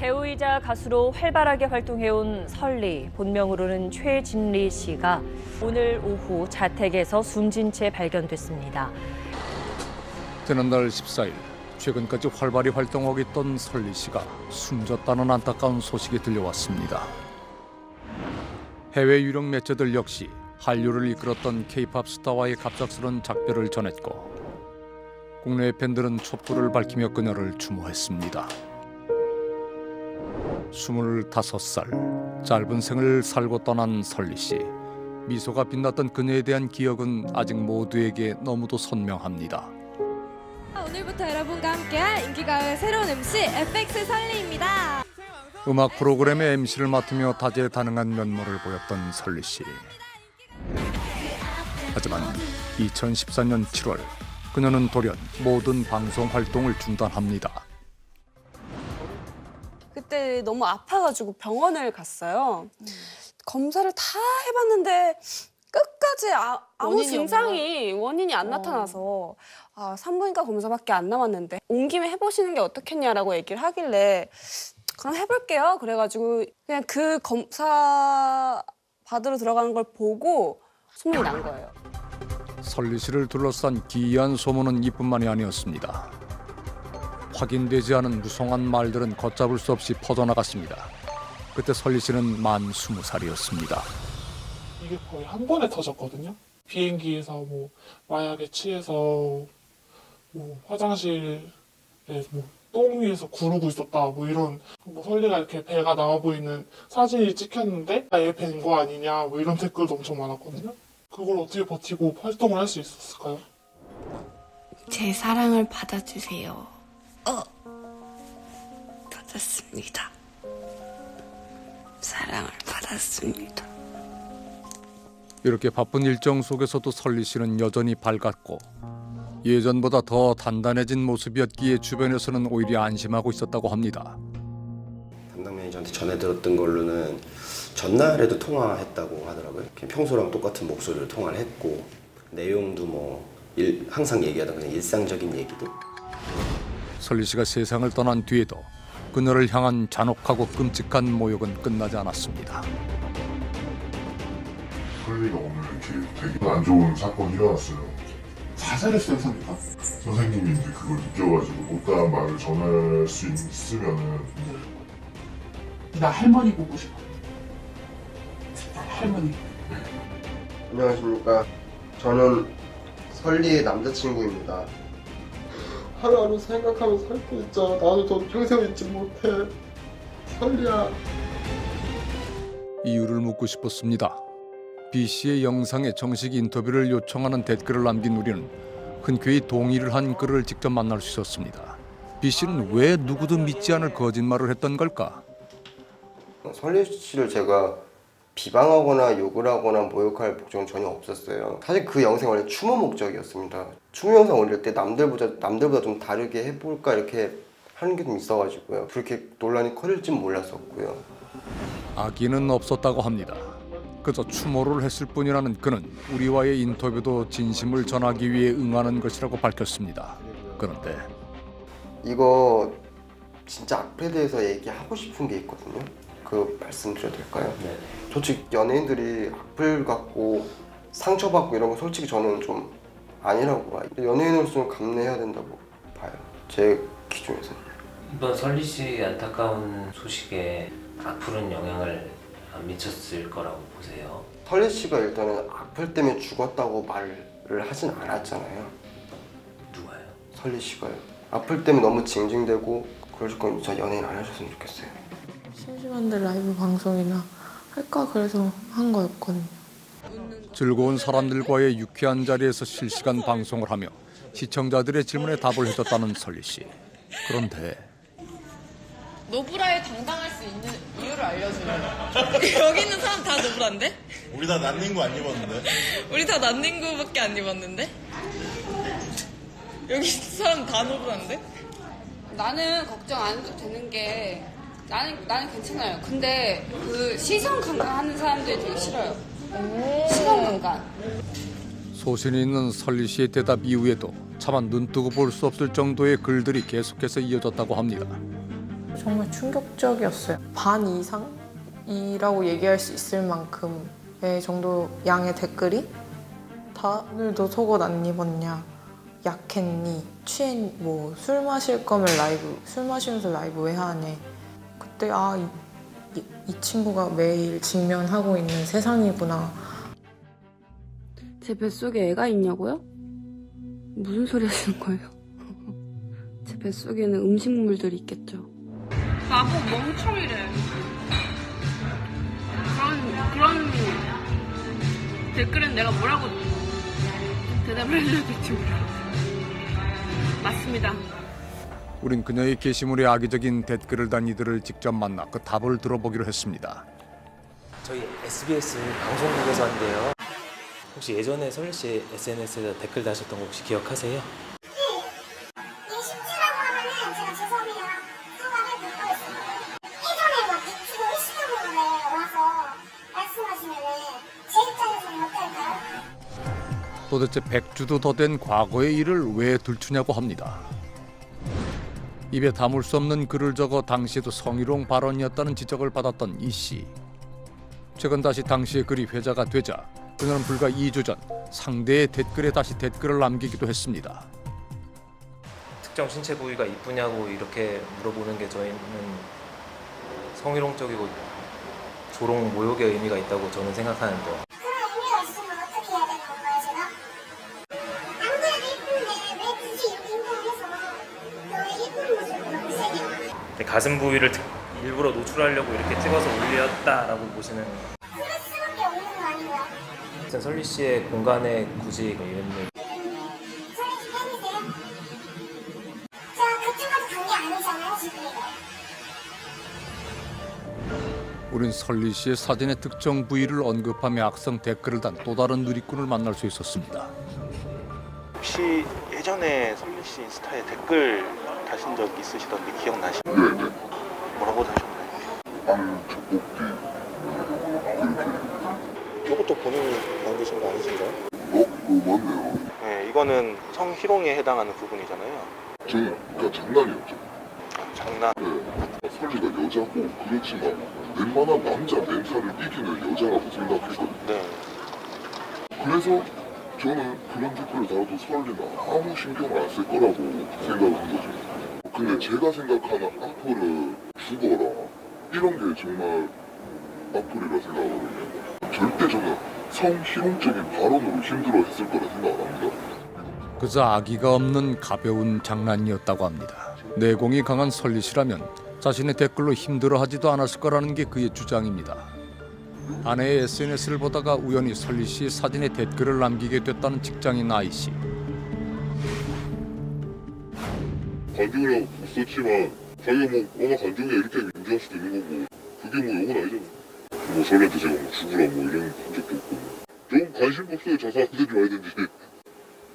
배우이자 가수로 활발하게 활동해온 설리, 본명으로는 최진리 씨가 오늘 오후 자택에서 숨진 채 발견됐습니다. 지난달 14일, 최근까지 활발히 활동하고 있던 설리 씨가 숨졌다는 안타까운 소식이 들려왔습니다. 해외 유령 매체들 역시 한류를 이끌었던 K-팝 스타와의 갑작스런 작별을 전했고 국내 팬들은 촛불을 밝히며 그녀를 추모했습니다. 25살, 짧은 생을 살고 떠난 설리 씨. 미소가 빛났던 그녀에 대한 기억은 아직 모두에게 너무도 선명합니다. 오늘부터 여러분과 함께할 인기가요의 새로운 MC FX 설리입니다. 음악 프로그램의 MC를 맡으며 다재다능한 면모를 보였던 설리 씨. 하지만 2014년 7월 그녀는 돌연 모든 방송 활동을 중단합니다. 그때 너무 아파가지고 병원을 갔어요. 검사를 다 해봤는데 끝까지 아무 증상이 원인이 안 나타나서 산부인과 검사밖에 안 남았는데 온 김에 해보시는 게 어떻겠냐라고 얘기를 하길래 그럼 해볼게요. 그래가지고 그냥 그 검사 받으러 들어가는 걸 보고 소문이 난 거예요. 설리 씨를 둘러싼 기이한 소문은 이뿐만이 아니었습니다. 확인되지 않은 무성한 말들은 걷잡을 수 없이 퍼져나갔습니다. 그때 설리 씨는 만 20살이었습니다. 이게 거의 한 번에 터졌거든요. 비행기에서 뭐 마약에 취해서 뭐 화장실에 뭐 똥 위에서 구르고 있었다 뭐 이런 뭐 설리가 이렇게 배가 나와 보이는 사진이 찍혔는데 얘 밴 거 아니냐 뭐 이런 댓글도 엄청 많았거든요. 그걸 어떻게 버티고 활동을 할 수 있었을까요? 제 사랑을 받아주세요. 받았습니다. 사랑을 받았습니다. 이렇게 바쁜 일정 속에서도 설리 씨는 여전히 밝았고 예전보다 더 단단해진 모습이었기에 주변에서는 오히려 안심하고 있었다고 합니다. 담당 매니저한테 전해 들었던 걸로는 전날에도 통화했다고 하더라고요. 그냥 평소랑 똑같은 목소리로 통화를 했고 내용도 뭐 항상 얘기하던 그냥 일상적인 얘기들. 설리 씨가 세상을 떠난 뒤에도 그녀를 향한 잔혹하고 끔찍한 모욕은 끝나지 않았습니다. 설리가 오늘 이렇게 되게 안 좋은 사건이 일어났어요. 자살했어요, 선생님? 선생님이 이제 그걸 느껴가지고 못다한 말을 전할 수 있으면은 나 할머니 보고 싶어. 할머니. 안녕하십니까. 저는 설리의 남자친구입니다. 하루하루 생각하면서 살 게 있잖아. 나도 너 평생 잊지 못해. 설리야. 이유를 묻고 싶었습니다. B 씨의 영상에 정식 인터뷰를 요청하는 댓글을 남긴 우리는 흔쾌히 동의를 한 그를 직접 만날 수 있었습니다. B 씨는 왜 누구도 믿지 않을 거짓말을 했던 걸까? 설리 씨를 제가 비방하거나 욕을 하거나 모욕할 목적은 전혀 없었어요. 사실 그 영상이 원래 추모 목적이었습니다. 추모 영상 올릴 때 남들보다 좀 다르게 해볼까 이렇게 하는 게 좀 있어가지고요. 그렇게 논란이 커질 줄 몰랐었고요. 악의는 없었다고 합니다. 그저 추모를 했을 뿐이라는 그는 우리와의 인터뷰도 진심을 전하기 위해 응하는 것이라고 밝혔습니다. 그런데 이거 진짜 악플에 대해서 얘기하고 싶은 게 있거든요. 그 말씀드려도 될까요? 네. 솔직히 연예인들이 악플 갖고 상처받고 이런 거 솔직히 저는 좀 아니라고 봐요. 연예인으로서는 감내해야 된다고 봐요. 제 기준에서는. 이번 설리 씨 안타까운 소식에 악플은 영향을 안 미쳤을 거라고 보세요? 설리 씨가 일단은 악플 때문에 죽었다고 말을 하진 않았잖아요. 누가요? 설리 씨가요. 악플 때문에 너무 징징대고 그러실 거면 저 연예인 안 하셨으면 좋겠어요. 심심한데 라이브 방송이나 할까 그래서 한 거였거든요. 즐거운 사람들과의 유쾌한 자리에서 실시간 방송을 하며 시청자들의 질문에 답을 해줬다는 설리 씨. 그런데 노브라에 당당할 수 있는 이유를 알려주는 여기 있는 사람 다 노브라인데? 우리 다 난닝구 안 입었는데? 우리 다 난닝구밖에 안 입었는데? 여기 있는 사람 다 노브라인데? 나는 걱정 안 해도 되는 게 나는 괜찮아요. 근데 그 시선 강간하는 사람들이 되게 싫어요. 시선 강간. 소신이 있는 설리 씨의 대답 이후에도 차마 눈뜨고 볼 수 없을 정도의 글들이 계속해서 이어졌다고 합니다. 정말 충격적이었어요. 반 이상이라고 얘기할 수 있을 만큼의 정도 양의 댓글이 다 오늘도 속옷 안 입었냐, 약했니, 취했니, 뭐 술 마실 거면 술 마시면서 라이브 왜 하네. 그때 이 친구가 매일 직면하고 있는 세상이구나. 제 뱃속에 애가 있냐고요? 무슨 소리 하시는 거예요? 제 뱃속에는 음식물들이 있겠죠. 바보 멍청이래. 그런 댓글은 내가 뭐라고 대답을 해줘야 될지 모르겠어요. 맞습니다. 우린 그녀의 게시물에 악의적인 댓글을 단 이들을 직접 만나 그 답을 들어보기로 했습니다. 저희 SBS 방송국에서 한대요. 혹시 예전에 설리 씨 SNS에다 댓글 다셨던 거 혹시 기억하세요? 도대체 100주도 더 된 과거의 일을 왜 들추냐고 합니다. 입에 담을 수 없는 글을 적어 당시에도 성희롱 발언이었다는 지적을 받았던 이 씨. 최근 다시 당시의 글이 회자가 되자 그녀는 불과 2주 전 상대의 댓글에 다시 댓글을 남기기도 했습니다. 특정 신체 부위가 이쁘냐고 이렇게 물어보는 게 저희는 성희롱적이고 조롱 모욕의 의미가 있다고 저는 생각하는데, 가슴 부위를 일부러 노출하려고 이렇게 찍어서 올렸다라고 보시는. 설리 씨의 공간에 굳이 이런 일. 우린 설리 씨의 사진의 특정 부위를 언급하며 악성 댓글을 단 또 다른 누리꾼을 만날 수 있었습니다. 혹시 예전에 설리 씨 인스타에 댓글 다신 적 있으시던데 기억나시나요? 네네. 뭐라고 다셨나요? 족볶이 이것도 본인이 남기신 거 아니신가요? 맞네요. 네, 이거는 성희롱에 해당하는 부분이잖아요. 저는 그러니까 장난이었죠. 장난? 네. 설리가 여자고 그렇지만 웬만한 남자 멘탈을 이기는 여자라고 생각했거든요. 네. 그래서 저는 그런 댓글을 달아도 설리나 아무 신경을 안 쓸 거라고 생각을 한 거죠. 근데 제가 생각하는 악플을 죽어라 이런 게 정말 악플이라 생각하거든요. 절대 저는 성희롱적인 발언으로 힘들어했을 거라 생각 안 합니다. 그저 악의가 없는 가벼운 장난이었다고 합니다. 내공이 강한 설리 씨라면 자신의 댓글로 힘들어하지도 않았을 거라는 게 그의 주장입니다. 아내의 SNS를 보다가 우연히 설리 씨의 사진에 댓글을 남기게 됐다는 직장인 아이 씨. 간증이라고 썼지만 자기가 뭐 워낙 간증이야 이렇게 인정할 수도 있는 거고 그게 뭐 욕은 아니잖아. 뭐 설리한테 제가 뭐 죽으라 뭐 이런 한 적도 없고 좀 관심 없어요. 저 사람들이 말든지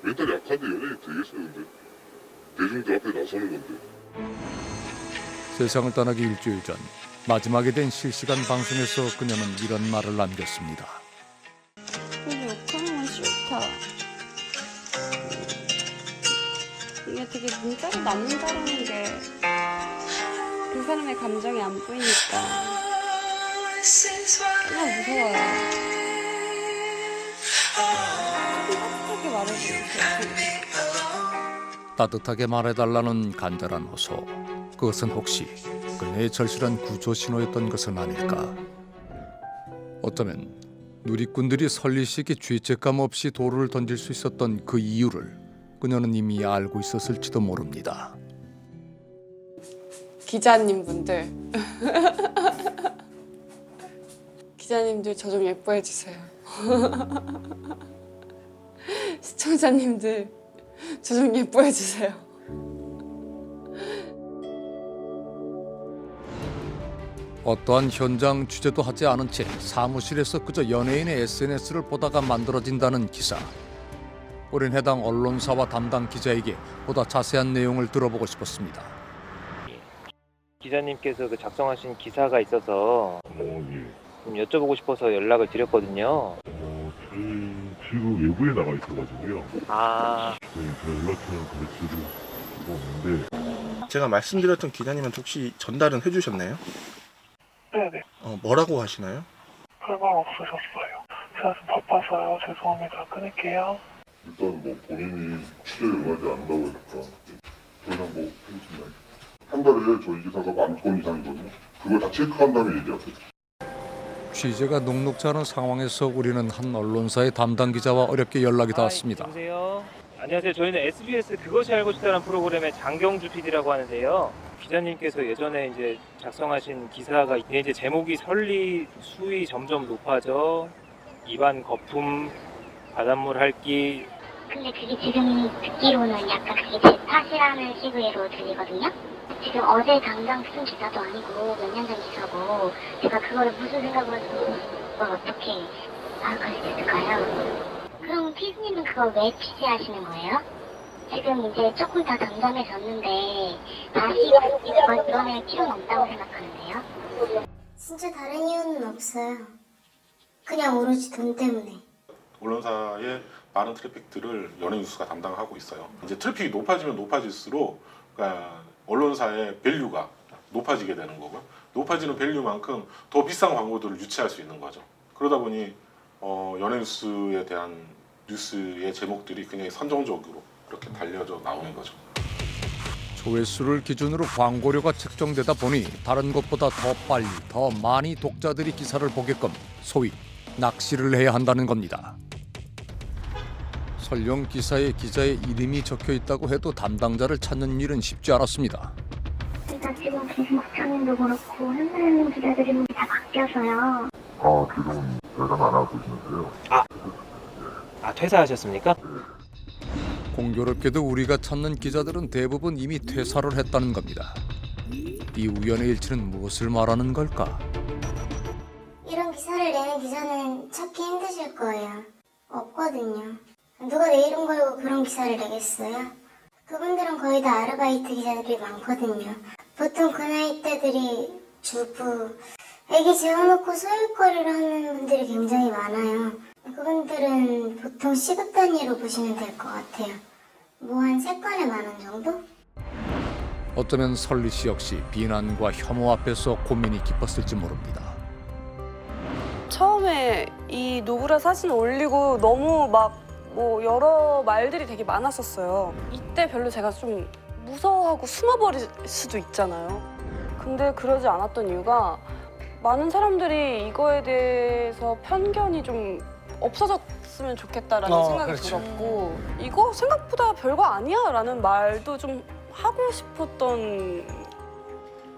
멘탈이 약한데 연예인 되겠어요. 근데 대중들 앞에 나서는 건데. 세상을 떠나기 일주일 전 마지막에 된 실시간 방송에서 그녀는 이런 말을 남겼습니다. 근데 욕하는 건 싫다. 이게 되게 문자로 남는다라는 게 그 사람의 감정이 안 보이니까 그냥 무서워요. 조금 따뜻하게 말해주세요. 따뜻하게 말해달라는 간절한 호소. 그것은 혹시 그녀의 절실한 구조 신호였던 것은 아닐까. 어쩌면 누리꾼들이 설리 씨에게 죄책감 없이 돌을 던질 수 있었던 그 이유를 그녀는 이미 알고 있었을지도 모릅니다. 기자님분들 기자님들 저 좀 예뻐해 주세요. 시청자님들 저 좀 예뻐해 주세요. 어떠한 현장 취재도 하지 않은 채 사무실에서 그저 연예인의 SNS를 보다가 만들어진다는 기사. 우린 해당 언론사와 담당 기자에게 보다 자세한 내용을 들어보고 싶었습니다. 기자님께서 그 작성하신 기사가 있어서 예. 좀 여쭤보고 싶어서 연락을 드렸거든요. 저희 지금 외부에 나가 있어가지고요. 아, 네, 제가 연락처는 가르치고 있는데 제가 말씀드렸던 기자님한테 혹시 전달은 해주셨나요? 네네. 뭐라고 하시나요? 별말 없으셨어요. 제가 좀 바빠서요. 죄송합니다. 끊을게요. 일단 뭐 본인이 취재에 응하지 않는다고 하니까 저희랑 뭐 해주신다니. 한 달에 저희 기사가 10,000건 이상이거든요. 그걸 다 체크한 다음에 얘기하세요. 취재가 녹록지 않은 상황에서 우리는 한 언론사의 담당 기자와 어렵게 연락이 닿았습니다. 여보세요. 안녕하세요. 저희는 SBS 그것이 알고 싶다는 프로그램의 장경주 PD라고 하는데요. 기자님께서 예전에 이제 작성하신 기사가 이제 제목이 설리 수위 점점 높아져 입안 거품 바닷물 핥기. 근데 그게 지금 듣기로는 약간 그게 제 탓이라는 식으로 들리거든요. 지금 어제 당장 쓴 기사도 아니고 몇 년 전 기사고 제가 그거를 무슨 생각으로 그걸 어떻게 파악할 수 있을까요? 그럼 피디님은 그걸 왜 취재하시는 거예요? 지금 이제 조금 다 담담해졌는데 다시 이걸 드러낼 필요는 없다고 생각하는데요? 진짜 다른 이유는 없어요. 그냥 오로지 돈 때문에. 언론사의 많은 트래픽들을 연예뉴스가 담당하고 있어요. 이제 트래픽이 높아지면 높아질수록 그러니까 언론사의 밸류가 높아지게 되는 거고요. 높아지는 밸류만큼 더 비싼 광고들을 유치할 수 있는 거죠. 그러다 보니 연예뉴스에 대한 뉴스의 제목들이 굉장히 선정적으로 이렇게 달려져 나오는 거죠. 조회수를 기준으로 광고료가 책정되다 보니 다른 것보다 더 빨리, 더 많이 독자들이 기사를 보게끔 소위 낚시를 해야 한다는 겁니다. 설령 기사에 기자의 이름이 적혀 있다고 해도 담당자를 찾는 일은 쉽지 않았습니다. 그러니까 지금 계신 국장님도 그렇고 현장에 있는 기자들이 다 바뀌어서요. 지금 대상 안 하고 계시는데요. 퇴사하셨습니까? 공교롭게도 우리가 찾는 기자들은 대부분 이미 퇴사를 했다는 겁니다. 이 우연의 일치는 무엇을 말하는 걸까? 이런 기사를 내는 기자는 찾기 힘드실 거예요. 없거든요. 누가 내 이름 걸고 그런 기사를 내겠어요? 그분들은 거의 다 아르바이트 기자들이 많거든요. 보통 그 나이대들이 주부, 애기 재워놓고 소일거리를 하는 분들이 굉장히 많아요. 그분들은 보통 시급 단위로 보시면 될 것 같아요. 뭐 한 3건에 10,000원 정도? 어쩌면 설리 씨 역시 비난과 혐오 앞에서 고민이 깊었을지 모릅니다. 처음에 이 노브라 사진 올리고 너무 막 여러 말들이 되게 많았었어요. 이때 별로 제가 좀 무서워하고 숨어버릴 수도 있잖아요. 근데 그러지 않았던 이유가 많은 사람들이 이거에 대해서 편견이 좀 없어졌으면 좋겠다라는 생각이 들었고 이거 생각보다 별거 아니야 라는 말도 좀 하고 싶었던.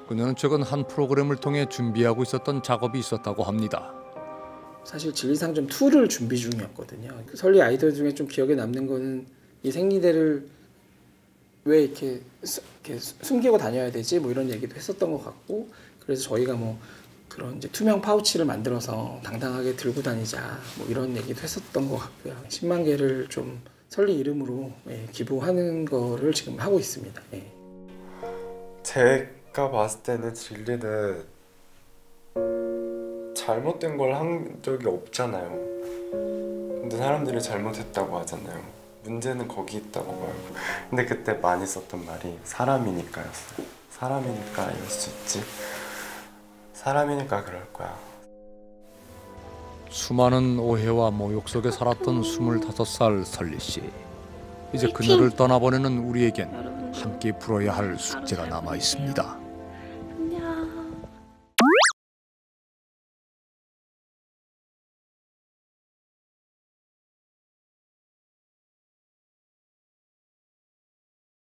그녀는 최근 한 프로그램을 통해 준비하고 있었던 작업이 있었다고 합니다. 사실 진리상점 2를 준비 중이었거든요. 설리 아이디어 중에 좀 기억에 남는 거는 이 생리대를 왜 이렇게 숨기고 다녀야 되지? 뭐 이런 얘기도 했었던 것 같고, 그래서 저희가 뭐 그런 이제 투명 파우치를 만들어서 당당하게 들고 다니자 뭐 이런 얘기도 했었던 것 같고요. 10만 개를 좀 설리 이름으로 기부하는 거를 지금 하고 있습니다. 제가 봤을 때는 진리는 잘못된 걸 한 적이 없잖아요. 근데 사람들이 잘못했다고 하잖아요. 문제는 거기 있다고 봐요. 근데 그때 많이 썼던 말이 사람이니까였어요. 사람이니까 이럴 수 있지. 사람이니까 그럴 거야. 수많은 오해와 모욕 속에 살았던 25살 설리 씨. 이제 그녀를 떠나보내는 우리에겐 함께 풀어야 할 숙제가 남아 있습니다.